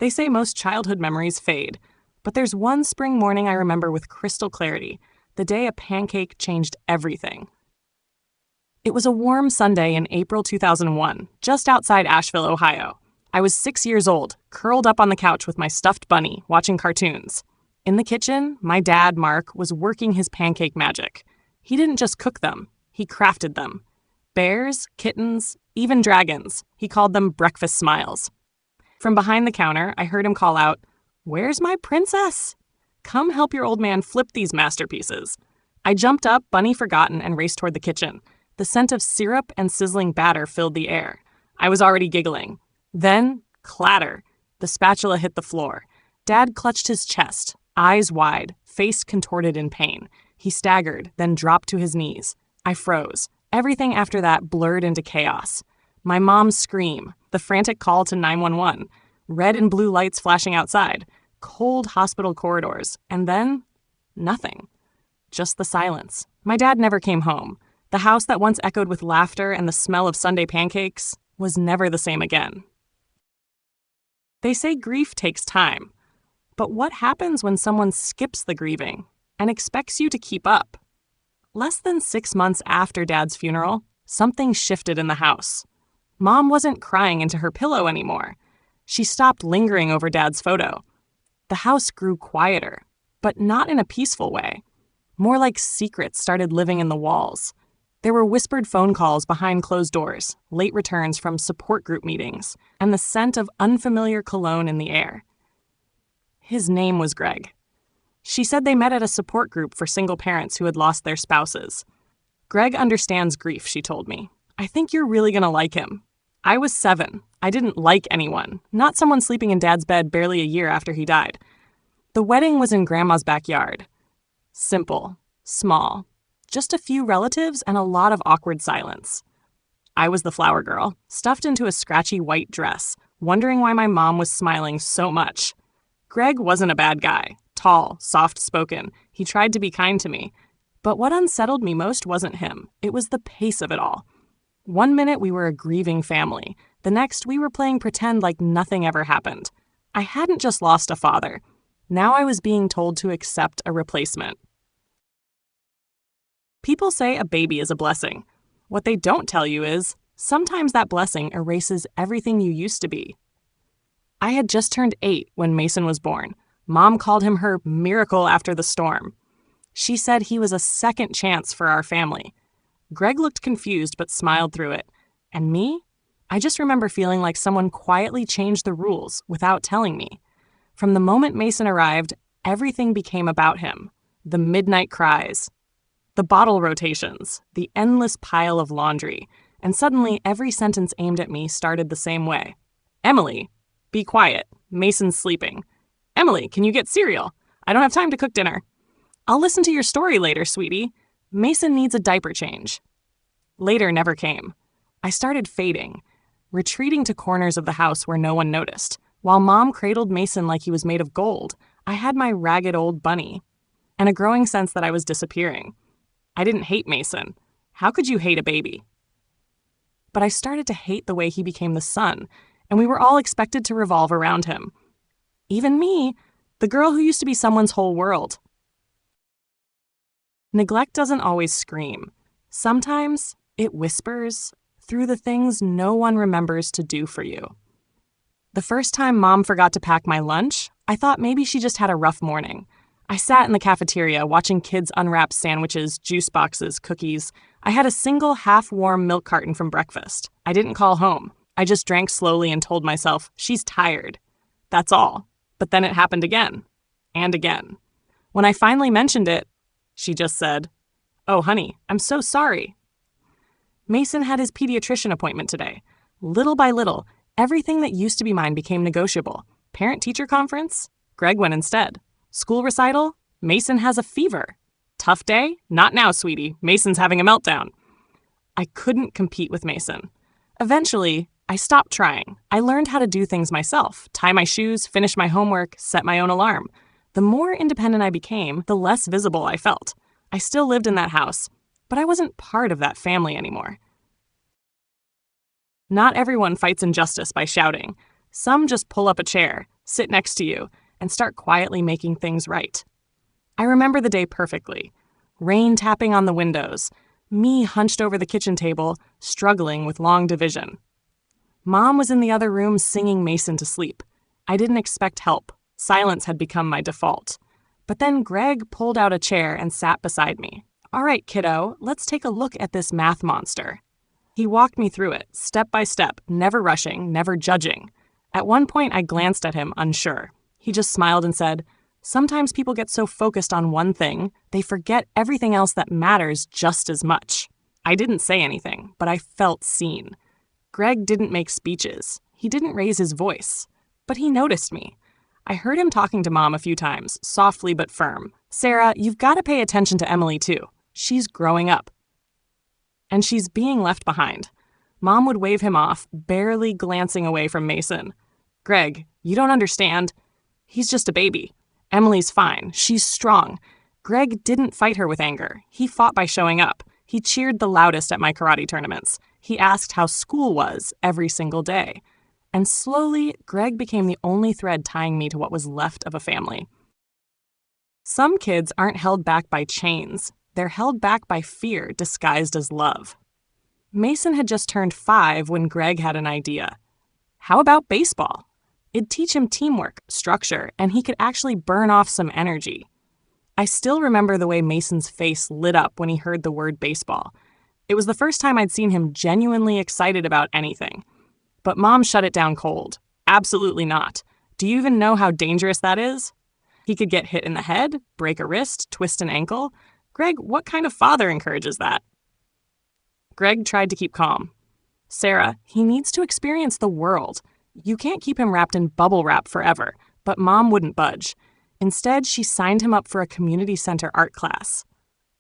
They say most childhood memories fade, but there's one spring morning I remember with crystal clarity, the day a pancake changed everything. It was a warm Sunday in April 2001, just outside Asheville, Ohio. I was 6 years old, curled up on the couch with my stuffed bunny, watching cartoons. In the kitchen, my dad, Mark, was working his pancake magic. He didn't just cook them, he crafted them. Bears, kittens, even dragons. He called them breakfast smiles. From behind the counter, I heard him call out, "Where's my princess? Come help your old man flip these masterpieces." I jumped up, bunny forgotten, and raced toward the kitchen. The scent of syrup and sizzling batter filled the air. I was already giggling. Then, clatter. The spatula hit the floor. Dad clutched his chest, eyes wide, face contorted in pain. He staggered, then dropped to his knees. I froze. Everything after that blurred into chaos. My mom's scream, the frantic call to 911, red and blue lights flashing outside, cold hospital corridors, and then nothing. Just the silence. My dad never came home. The house that once echoed with laughter and the smell of Sunday pancakes was never the same again. They say grief takes time. But what happens when someone skips the grieving and expects you to keep up? Less than 6 months after Dad's funeral, something shifted in the house. Mom wasn't crying into her pillow anymore. She stopped lingering over Dad's photo. The house grew quieter, but not in a peaceful way. More like secrets started living in the walls. There were whispered phone calls behind closed doors, late returns from support group meetings, and the scent of unfamiliar cologne in the air. His name was Greg. She said they met at a support group for single parents who had lost their spouses. "Greg understands grief," she told me. "I think you're really gonna like him." I was 7. I didn't like anyone, not someone sleeping in Dad's bed barely a year after he died. The wedding was in Grandma's backyard. Simple, small, just a few relatives and a lot of awkward silence. I was the flower girl, stuffed into a scratchy white dress, wondering why my mom was smiling so much. Greg wasn't a bad guy, tall, soft-spoken. He tried to be kind to me. But what unsettled me most wasn't him. It was the pace of it all. One minute we were a grieving family. The next we were playing pretend like nothing ever happened. I hadn't just lost a father. Now I was being told to accept a replacement. People say a baby is a blessing. What they don't tell you is, sometimes that blessing erases everything you used to be. I had just turned 8 when Mason was born. Mom called him her miracle after the storm. She said he was a second chance for our family. Greg looked confused but smiled through it. And me? I just remember feeling like someone quietly changed the rules without telling me. From the moment Mason arrived, everything became about him. The midnight cries, the bottle rotations, the endless pile of laundry, and suddenly every sentence aimed at me started the same way. "Emily, be quiet. Mason's sleeping. Emily, can you get cereal? I don't have time to cook dinner. I'll listen to your story later, sweetie. Mason needs a diaper change." Later never came. I started fading, retreating to corners of the house where no one noticed. While Mom cradled Mason like he was made of gold, I had my ragged old bunny, and a growing sense that I was disappearing. I didn't hate Mason. How could you hate a baby? But I started to hate the way he became the sun, and we were all expected to revolve around him. Even me, the girl who used to be someone's whole world. Neglect doesn't always scream. Sometimes it whispers through the things no one remembers to do for you. The first time Mom forgot to pack my lunch, I thought maybe she just had a rough morning. I sat in the cafeteria watching kids unwrap sandwiches, juice boxes, cookies. I had a single half-warm milk carton from breakfast. I didn't call home. I just drank slowly and told myself, she's tired. That's all. But then it happened again. And again. When I finally mentioned it, she just said, "Oh, honey, I'm so sorry." Mason had his pediatrician appointment today. Little by little, everything that used to be mine became negotiable. Parent-teacher conference? Greg went instead. School recital? Mason has a fever. Tough day? Not now, sweetie. Mason's having a meltdown. I couldn't compete with Mason. Eventually, I stopped trying. I learned how to do things myself, tie my shoes, finish my homework, set my own alarm. The more independent I became, the less visible I felt. I still lived in that house, but I wasn't part of that family anymore. Not everyone fights injustice by shouting. Some just pull up a chair. sit next to you, and start quietly making things right. I remember the day perfectly. Rain tapping on the windows, me hunched over the kitchen table, struggling with long division. Mom was in the other room singing Mason to sleep. I didn't expect help. Silence had become my default. But then Greg pulled out a chair and sat beside me. "All right, kiddo, let's take a look at this math monster." He walked me through it, step by step, never rushing, never judging. At one point, I glanced at him, unsure. He just smiled and said, "Sometimes people get so focused on one thing, they forget everything else that matters just as much." I didn't say anything, but I felt seen. Greg didn't make speeches. He didn't raise his voice. But he noticed me. I heard him talking to Mom a few times, softly but firm. "Sarah, you've got to pay attention to Emily, too. She's growing up. And she's being left behind." Mom would wave him off, barely glancing away from Mason. "Greg, you don't understand. He's just a baby. Emily's fine. She's strong." Greg didn't fight her with anger. He fought by showing up. He cheered the loudest at my karate tournaments. He asked how school was every single day. And slowly, Greg became the only thread tying me to what was left of a family. Some kids aren't held back by chains. They're held back by fear disguised as love. Mason had just turned 5 when Greg had an idea. How about baseball? It'd teach him teamwork, structure, and he could actually burn off some energy. I still remember the way Mason's face lit up when he heard the word baseball. It was the first time I'd seen him genuinely excited about anything. But Mom shut it down cold. "Absolutely not. Do you even know how dangerous that is? He could get hit in the head, break a wrist, twist an ankle. Greg, what kind of father encourages that?" Greg tried to keep calm. "Sarah, he needs to experience the world. You can't keep him wrapped in bubble wrap forever." But Mom wouldn't budge. Instead, she signed him up for a community center art class.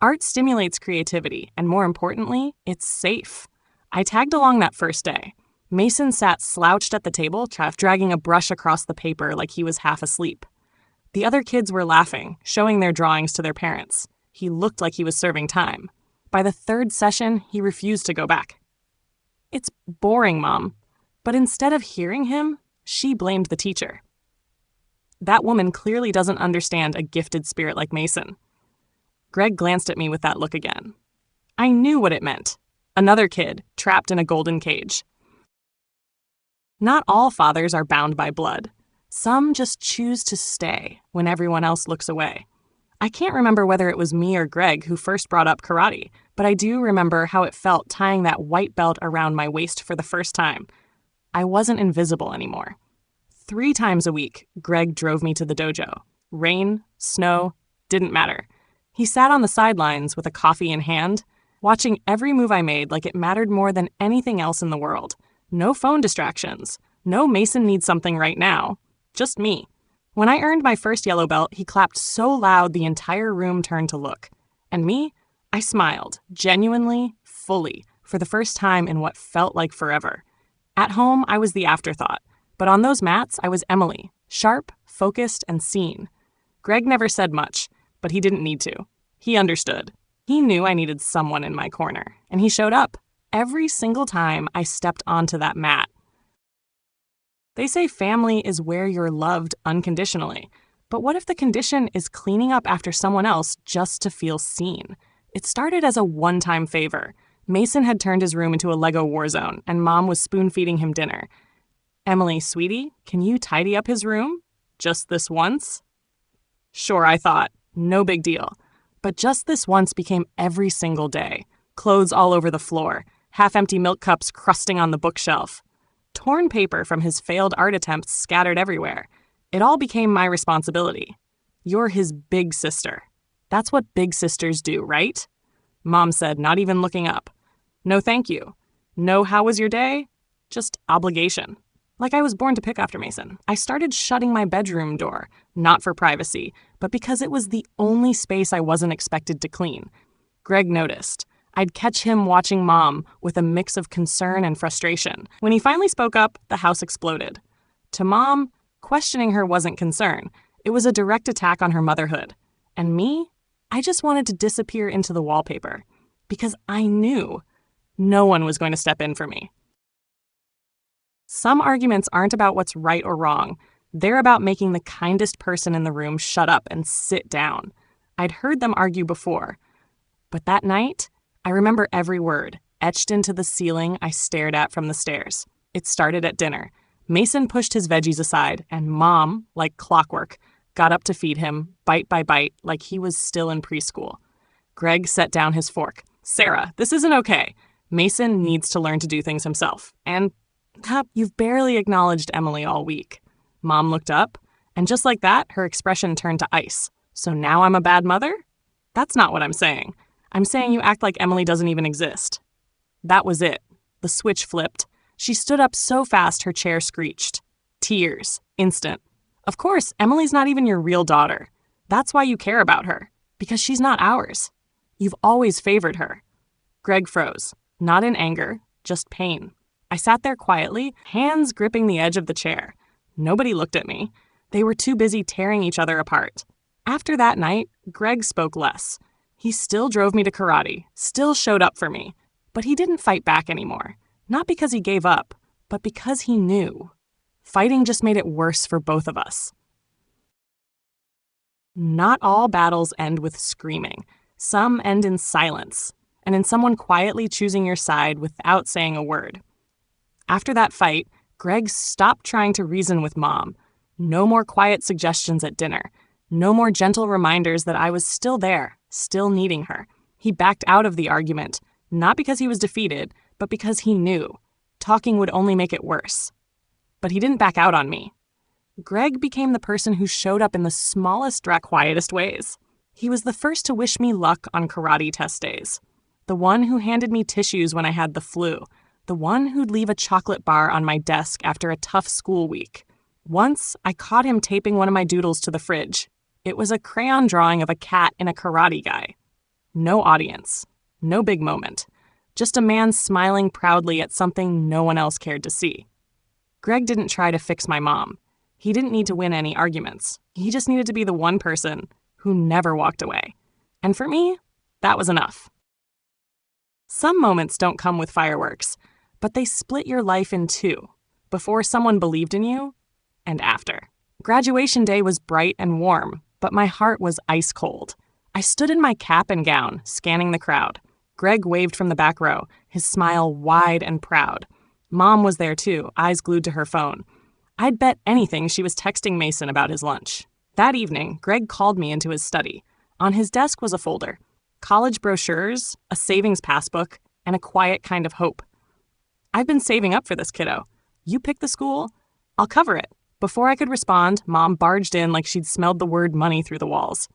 Art stimulates creativity, and more importantly, it's safe. I tagged along that first day. Mason sat slouched at the table, dragging a brush across the paper like he was half asleep. The other kids were laughing, showing their drawings to their parents. He looked like he was serving time. By the 3rd session, he refused to go back. "It's boring, Mom." But instead of hearing him, she blamed the teacher. That woman clearly doesn't understand a gifted spirit like Mason. Greg glanced at me with that look again. I knew what it meant. Another kid, trapped in a golden cage. Not all fathers are bound by blood. Some just choose to stay when everyone else looks away. I can't remember whether it was me or Greg who first brought up karate, but I do remember how it felt tying that white belt around my waist for the first time. I wasn't invisible anymore. 3 times a week, Greg drove me to the dojo. Rain, snow, didn't matter. He sat on the sidelines with a coffee in hand, watching every move I made like it mattered more than anything else in the world. No phone distractions. No Mason needs something right now. Just me. When I earned my first yellow belt, he clapped so loud the entire room turned to look. And me? I smiled, genuinely, fully, for the first time in what felt like forever. At home, I was the afterthought. But on those mats, I was Emily, sharp, focused, and seen. Greg never said much, but he didn't need to. He understood. He knew I needed someone in my corner, and he showed up every single time I stepped onto that mat. They say family is where you're loved unconditionally. But what if the condition is cleaning up after someone else just to feel seen? It started as a one-time favor. Mason had turned his room into a Lego war zone, and Mom was spoon-feeding him dinner. "Emily, sweetie, can you tidy up his room? Just this once?" Sure, I thought. No big deal. But just this once became every single day. Clothes all over the floor, half-empty milk cups crusting on the bookshelf. Torn paper from his failed art attempts scattered everywhere. It all became my responsibility. "You're his big sister. That's what big sisters do, right?" Mom said, not even looking up. "No thank you. No how was your day? Just obligation." Like I was born to pick after Mason. I started shutting my bedroom door, not for privacy, but because it was the only space I wasn't expected to clean. Greg noticed. I'd catch him watching Mom with a mix of concern and frustration. When he finally spoke up, the house exploded. To Mom, questioning her wasn't concern. It was a direct attack on her motherhood. And me? I just wanted to disappear into the wallpaper. Because I knew no one was going to step in for me. Some arguments aren't about what's right or wrong. They're about making the kindest person in the room shut up and sit down. I'd heard them argue before. But that night, I remember every word, etched into the ceiling I stared at from the stairs. It started at dinner. Mason pushed his veggies aside, and Mom, like clockwork, got up to feed him, bite by bite, like he was still in preschool. Greg set down his fork. "Sarah, this isn't okay. Mason needs to learn to do things himself. And you've barely acknowledged Emily all week." Mom looked up, and just like that, her expression turned to ice. "So now I'm a bad mother?" "That's not what I'm saying. I'm saying you act like Emily doesn't even exist." That was it. The switch flipped. She stood up so fast her chair screeched. Tears. Instant. "Of course, Emily's not even your real daughter. That's why you care about her. Because she's not ours. You've always favored her." Greg froze. Not in anger, just pain. I sat there quietly, hands gripping the edge of the chair. Nobody looked at me. They were too busy tearing each other apart. After that night, Greg spoke less. He still drove me to karate, still showed up for me. But he didn't fight back anymore. Not because he gave up, but because he knew. Fighting just made it worse for both of us. Not all battles end with screaming. Some end in silence, and in someone quietly choosing your side without saying a word. After that fight, Greg stopped trying to reason with Mom. No more quiet suggestions at dinner. No more gentle reminders that I was still there, still needing her. He backed out of the argument, not because he was defeated, but because he knew. Talking would only make it worse. But he didn't back out on me. Greg became the person who showed up in the smallest, quietest ways. He was the first to wish me luck on karate test days. The one who handed me tissues when I had the flu. The one who'd leave a chocolate bar on my desk after a tough school week. Once, I caught him taping one of my doodles to the fridge. It was a crayon drawing of a cat in a karate gi. No audience. No big moment. Just a man smiling proudly at something no one else cared to see. Greg didn't try to fix my mom. He didn't need to win any arguments. He just needed to be the one person who never walked away. And for me, that was enough. Some moments don't come with fireworks, but they split your life in two, before someone believed in you and after. Graduation day was bright and warm, but my heart was ice cold. I stood in my cap and gown, scanning the crowd. Greg waved from the back row, his smile wide and proud. Mom was there too, eyes glued to her phone. I'd bet anything she was texting Mason about his lunch. That evening, Greg called me into his study. On his desk was a folder. College brochures, a savings passbook, and a quiet kind of hope. "I've been saving up for this, kiddo. You pick the school, I'll cover it." Before I could respond, Mom barged in like she'd smelled the word money through the walls.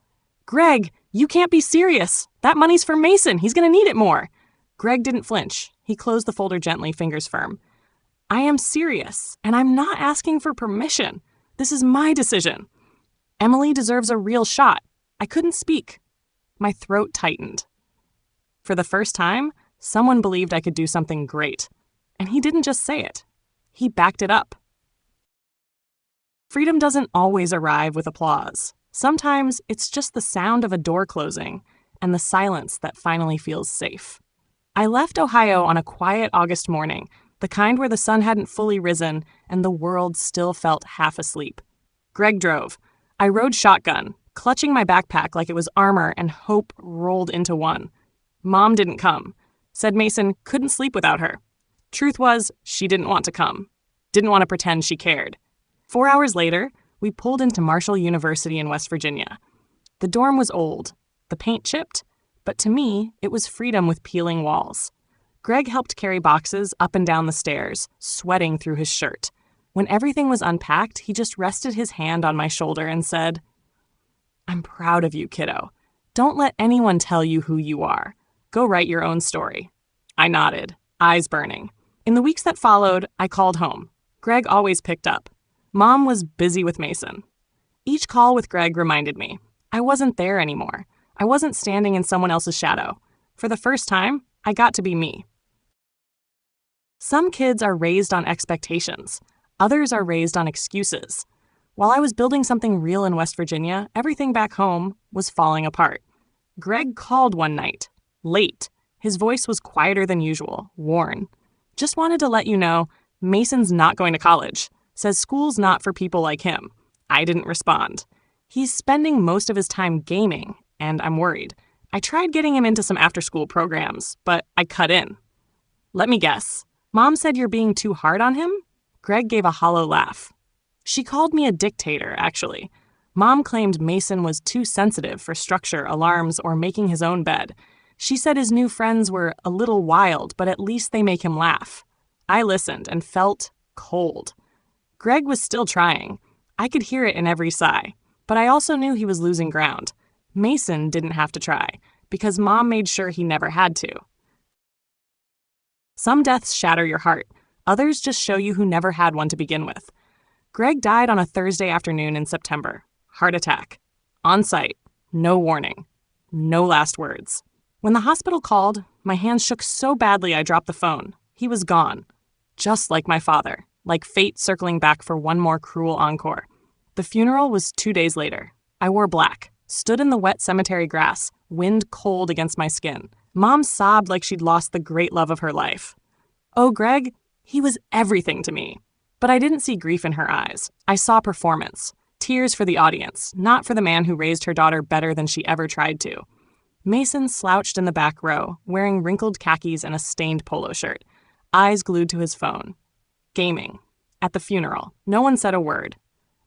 "Greg, you can't be serious. That money's for Mason. He's going to need it more." Greg didn't flinch. He closed the folder gently, fingers firm. "I am serious, and I'm not asking for permission. This is my decision. Emily deserves a real shot." I couldn't speak. My throat tightened. For the first time, someone believed I could do something great. And he didn't just say it. He backed it up. Freedom doesn't always arrive with applause. Sometimes it's just the sound of a door closing and the silence that finally feels safe. I left Ohio on a quiet August morning, the kind where the sun hadn't fully risen and the world still felt half asleep. Greg drove. I rode shotgun, clutching my backpack like it was armor and hope rolled into one. Mom didn't come. Said Mason couldn't sleep without her. Truth was, she didn't want to come. Didn't want to pretend she cared. 4 hours later, we pulled into Marshall University in West Virginia. The dorm was old, the paint chipped, but to me, it was freedom with peeling walls. Greg helped carry boxes up and down the stairs, sweating through his shirt. When everything was unpacked, he just rested his hand on my shoulder and said, "I'm proud of you, kiddo. Don't let anyone tell you who you are. Go write your own story." I nodded, eyes burning. In the weeks that followed, I called home. Greg always picked up. Mom was busy with Mason. Each call with Greg reminded me, I wasn't there anymore. I wasn't standing in someone else's shadow. For the first time, I got to be me. Some kids are raised on expectations. Others are raised on excuses. While I was building something real in West Virginia, everything back home was falling apart. Greg called one night, late. His voice was quieter than usual, worn. "Just wanted to let you know, Mason's not going to college. Says school's not for people like him. I didn't respond. He's spending most of his time gaming, and I'm worried. I tried getting him into some after-school programs, but I cut in. Let me guess. Mom said you're being too hard on him? Greg gave a hollow laugh. She called me a dictator, actually. Mom claimed Mason was too sensitive for structure, alarms, or making his own bed. She said his new friends were a little wild, but at least they make him laugh. I listened and felt cold. Greg was still trying. I could hear it in every sigh. But I also knew he was losing ground. Mason didn't have to try, because Mom made sure he never had to. Some deaths shatter your heart. Others just show you who never had one to begin with. Greg died on a Thursday afternoon in September. Heart attack. On site. No warning. No last words. When the hospital called, my hands shook so badly I dropped the phone. He was gone. Just like my father. Like fate circling back for one more cruel encore. The funeral was 2 days later. I wore black, stood in the wet cemetery grass, wind cold against my skin. Mom sobbed like she'd lost the great love of her life. Oh, Greg, he was everything to me. But I didn't see grief in her eyes. I saw performance. Tears for the audience, not for the man who raised her daughter better than she ever tried to. Mason slouched in the back row, wearing wrinkled khakis and a stained polo shirt, eyes glued to his phone. Gaming. At the funeral. No one said a word.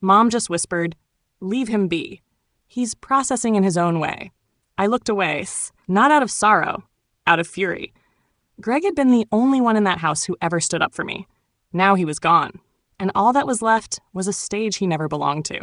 Mom just whispered, "Leave him be. He's processing in his own way." I looked away, not out of sorrow, out of fury. Greg had been the only one in that house who ever stood up for me. Now he was gone, and all that was left was a stage he never belonged to.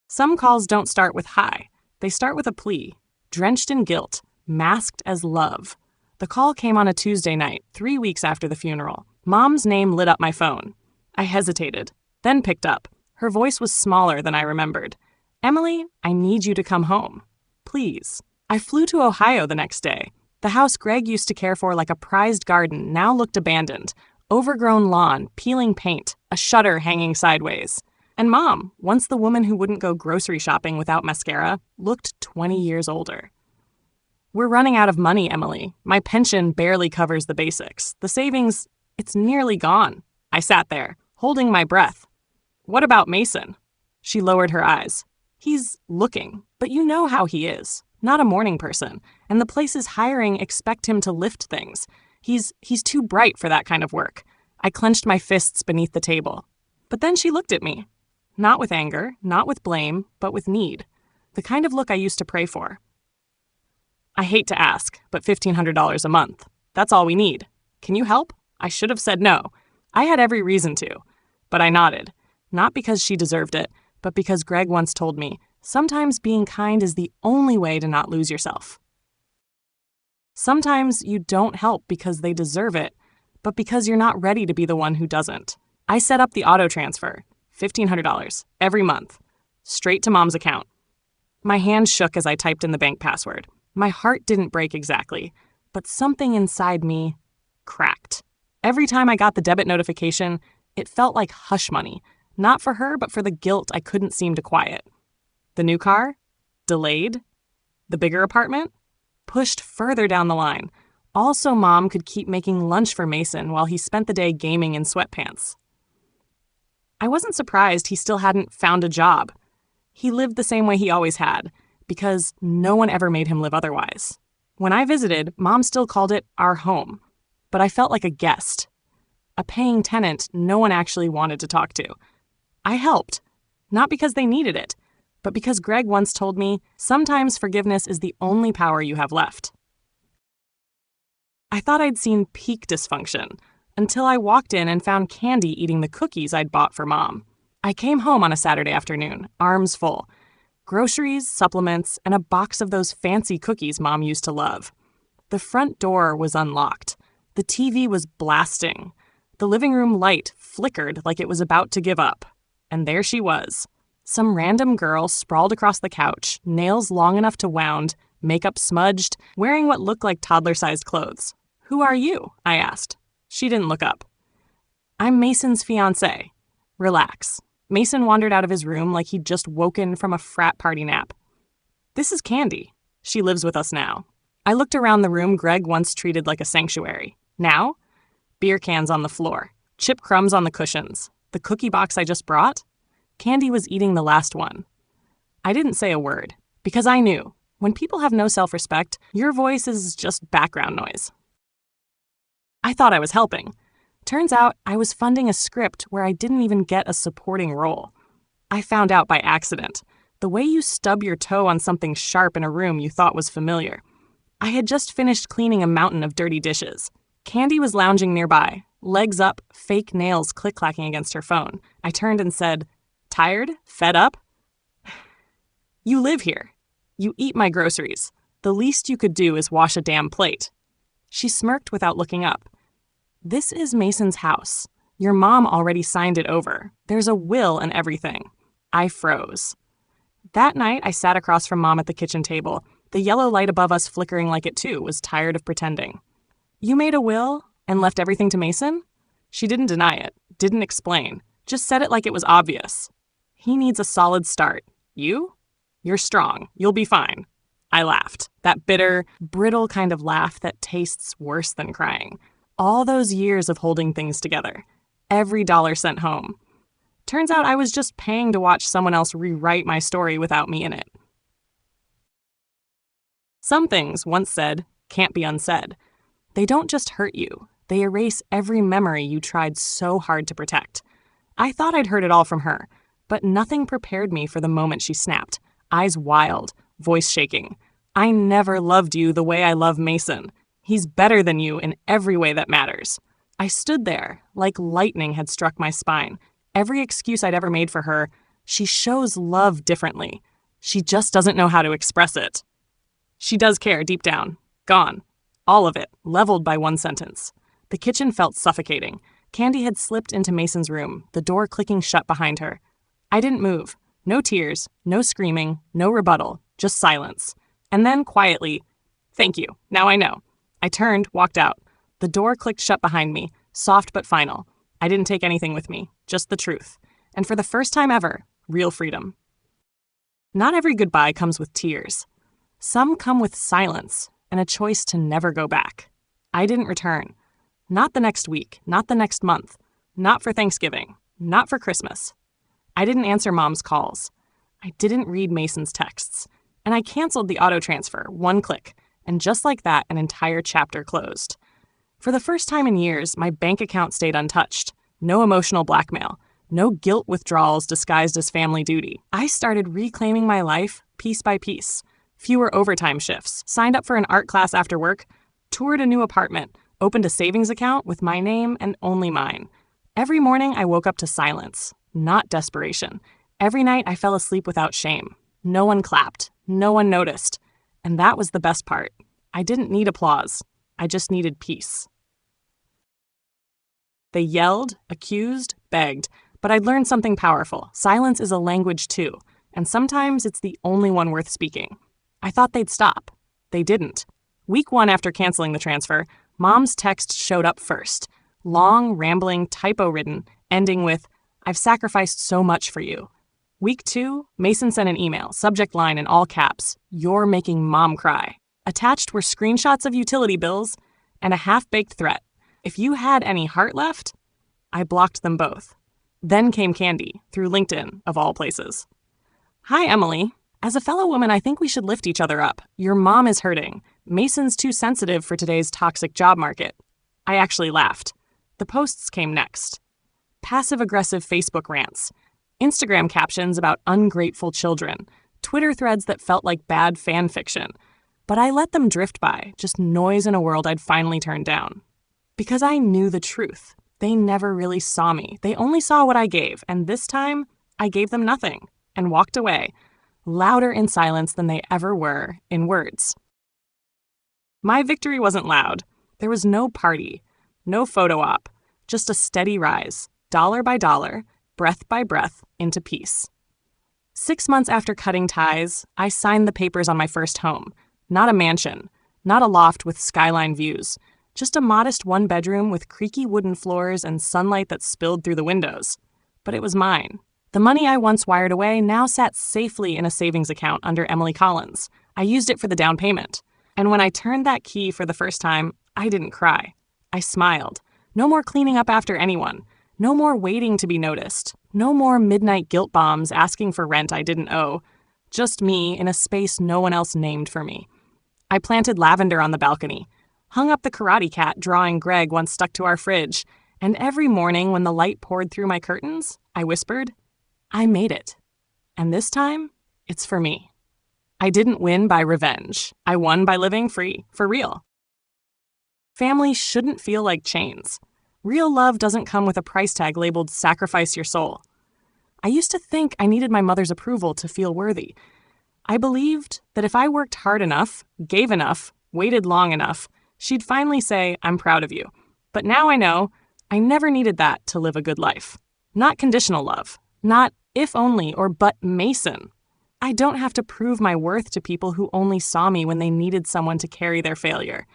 Some calls don't start with hi. They start with a plea, drenched in guilt, masked as love. The call came on a Tuesday night, 3 weeks after the funeral. Mom's name lit up my phone. I hesitated, then picked up. Her voice was smaller than I remembered. "Emily, I need you to come home. Please." I flew to Ohio the next day. The house Greg used to care for like a prized garden now looked abandoned. Overgrown lawn, peeling paint, a shutter hanging sideways. And Mom, once the woman who wouldn't go grocery shopping without mascara, looked 20 years older. "We're running out of money, Emily. My pension barely covers the basics. The savings, it's nearly gone." I sat there, holding my breath. "What about Mason?" She lowered her eyes. "He's looking, but you know how he is. Not a morning person, and the places hiring expect him to lift things. He's too bright for that kind of work." I clenched my fists beneath the table. But then she looked at me. Not with anger, not with blame, but with need. The kind of look I used to pray for. "I hate to ask, but $1,500 a month. That's all we need. Can you help?" I should have said no. I had every reason to. But I nodded. Not because she deserved it, but because Greg once told me, sometimes being kind is the only way to not lose yourself. Sometimes you don't help because they deserve it, but because you're not ready to be the one who doesn't. I set up the auto transfer, $1,500, every month, straight to Mom's account. My hand shook as I typed in the bank password. My heart didn't break exactly, but something inside me cracked. Every time I got the debit notification, it felt like hush money, not for her, but for the guilt I couldn't seem to quiet. The new car? Delayed? The bigger apartment? Pushed further down the line. Also, Mom could keep making lunch for Mason while he spent the day gaming in sweatpants. I wasn't surprised he still hadn't found a job. He lived the same way he always had, because no one ever made him live otherwise. When I visited, Mom still called it our home, but I felt like a guest. A paying tenant no one actually wanted to talk to. I helped, not because they needed it, but because Greg once told me, sometimes forgiveness is the only power you have left. I thought I'd seen peak dysfunction, until I walked in and found Candy eating the cookies I'd bought for Mom. I came home on a Saturday afternoon, arms full. Groceries, supplements, and a box of those fancy cookies Mom used to love. The front door was unlocked. The TV was blasting. The living room light flickered like it was about to give up. And there she was. Some random girl sprawled across the couch, nails long enough to wound, makeup smudged, wearing what looked like toddler-sized clothes. "Who are you?" I asked. She didn't look up. "I'm Mason's fiancé." Relax. Mason wandered out of his room like he'd just woken from a frat party nap. "This is Candy. She lives with us now." I looked around the room Greg once treated like a sanctuary. Now? Beer cans on the floor, chip crumbs on the cushions, the cookie box I just brought. Candy was eating the last one. I didn't say a word, because I knew, when people have no self-respect, your voice is just background noise. I thought I was helping. Turns out I was funding a script where I didn't even get a supporting role. I found out by accident, the way you stub your toe on something sharp in a room you thought was familiar. I had just finished cleaning a mountain of dirty dishes. Candy was lounging nearby, legs up, fake nails click-clacking against her phone. I turned and said, "Tired? Fed up? You live here. You eat my groceries. The least you could do is wash a damn plate." She smirked without looking up. "This is Mason's house. Your mom already signed it over. There's a will and everything." I froze. That night, I sat across from Mom at the kitchen table. The yellow light above us flickering like it too was tired of pretending. "You made a will and left everything to Mason?" She didn't deny it, didn't explain, just said it like it was obvious. "He needs a solid start. You? You're strong. You'll be fine." I laughed, that bitter, brittle kind of laugh that tastes worse than crying. All those years of holding things together. Every dollar sent home. Turns out I was just paying to watch someone else rewrite my story without me in it. Some things, once said, can't be unsaid. They don't just hurt you. They erase every memory you tried so hard to protect. I thought I'd heard it all from her, but nothing prepared me for the moment she snapped, eyes wild, voice shaking. "I never loved you the way I love Mason. He's better than you in every way that matters." I stood there, like lightning had struck my spine. Every excuse I'd ever made for her, she shows love differently. She just doesn't know how to express it. She does care deep down. Gone. All of it, leveled by one sentence. The kitchen felt suffocating. Candy had slipped into Mason's room, the door clicking shut behind her. I didn't move. No tears, no screaming, no rebuttal, just silence. And then, quietly, "Thank you. Now I know." I turned, walked out. The door clicked shut behind me, soft but final. I didn't take anything with me, just the truth. And for the first time ever, real freedom. Not every goodbye comes with tears. Some come with silence and a choice to never go back. I didn't return. Not the next week, not the next month, not for Thanksgiving, not for Christmas. I didn't answer Mom's calls. I didn't read Mason's texts. And I canceled the auto transfer, one click, and just like that, an entire chapter closed. For the first time in years, my bank account stayed untouched. No emotional blackmail. No guilt withdrawals disguised as family duty. I started reclaiming my life piece by piece. Fewer overtime shifts, signed up for an art class after work, toured a new apartment, opened a savings account with my name and only mine. Every morning I woke up to silence, not desperation. Every night I fell asleep without shame. No one clapped. No one noticed. And that was the best part. I didn't need applause. I just needed peace. They yelled, accused, begged, but I'd learned something powerful. Silence is a language too, and sometimes it's the only one worth speaking. I thought they'd stop. They didn't. Week 1 after canceling the transfer, Mom's text showed up first. Long, rambling, typo-ridden, ending with, "I've sacrificed so much for you." Week 2, Mason sent an email, subject line in all caps, "You're making Mom cry." Attached were screenshots of utility bills and a half-baked threat. If you had any heart left, I blocked them both. Then came Candy, through LinkedIn, of all places. "Hi, Emily. As a fellow woman, I think we should lift each other up. Your mom is hurting. Mason's too sensitive for today's toxic job market." I actually laughed. The posts came next. Passive-aggressive Facebook rants, Instagram captions about ungrateful children, Twitter threads that felt like bad fan fiction. But I let them drift by, just noise in a world I'd finally turned down. Because I knew the truth. They never really saw me. They only saw what I gave, and this time, I gave them nothing, and walked away, louder in silence than they ever were in words. My victory wasn't loud. There was no party, no photo op, just a steady rise, dollar by dollar, breath by breath, into peace. 6 months after cutting ties, I signed the papers on my first home. Not a mansion, not a loft with skyline views, just a modest one-bedroom with creaky wooden floors and sunlight that spilled through the windows. But it was mine. The money I once wired away now sat safely in a savings account under Emily Collins. I used it for the down payment. And when I turned that key for the first time, I didn't cry. I smiled. No more cleaning up after anyone. No more waiting to be noticed. No more midnight guilt bombs asking for rent I didn't owe. Just me in a space no one else named for me. I planted lavender on the balcony, hung up the Karate Cat drawing Greg once stuck to our fridge, and every morning when the light poured through my curtains, I whispered, I made it. And this time, it's for me. I didn't win by revenge. I won by living free, for real. Family shouldn't feel like chains. Real love doesn't come with a price tag labeled sacrifice your soul. I used to think I needed my mother's approval to feel worthy. I believed that if I worked hard enough, gave enough, waited long enough, she'd finally say, I'm proud of you. But now I know I never needed that to live a good life. Not conditional love. Not if only or but Mason. I don't have to prove my worth to people who only saw me when they needed someone to carry their failure.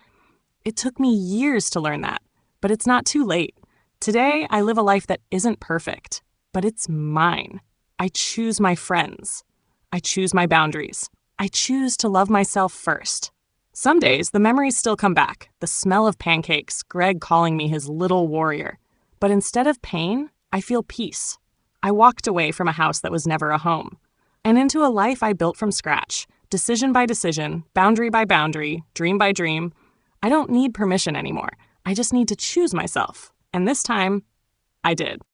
It took me years to learn that, but it's not too late. Today, I live a life that isn't perfect, but it's mine. I choose my friends. I choose my boundaries. I choose to love myself first. Some days, the memories still come back. The smell of pancakes, Greg calling me his little warrior. But instead of pain, I feel peace. I walked away from a house that was never a home, and into a life I built from scratch, decision by decision, boundary by boundary, dream by dream. I don't need permission anymore. I just need to choose myself. And this time, I did.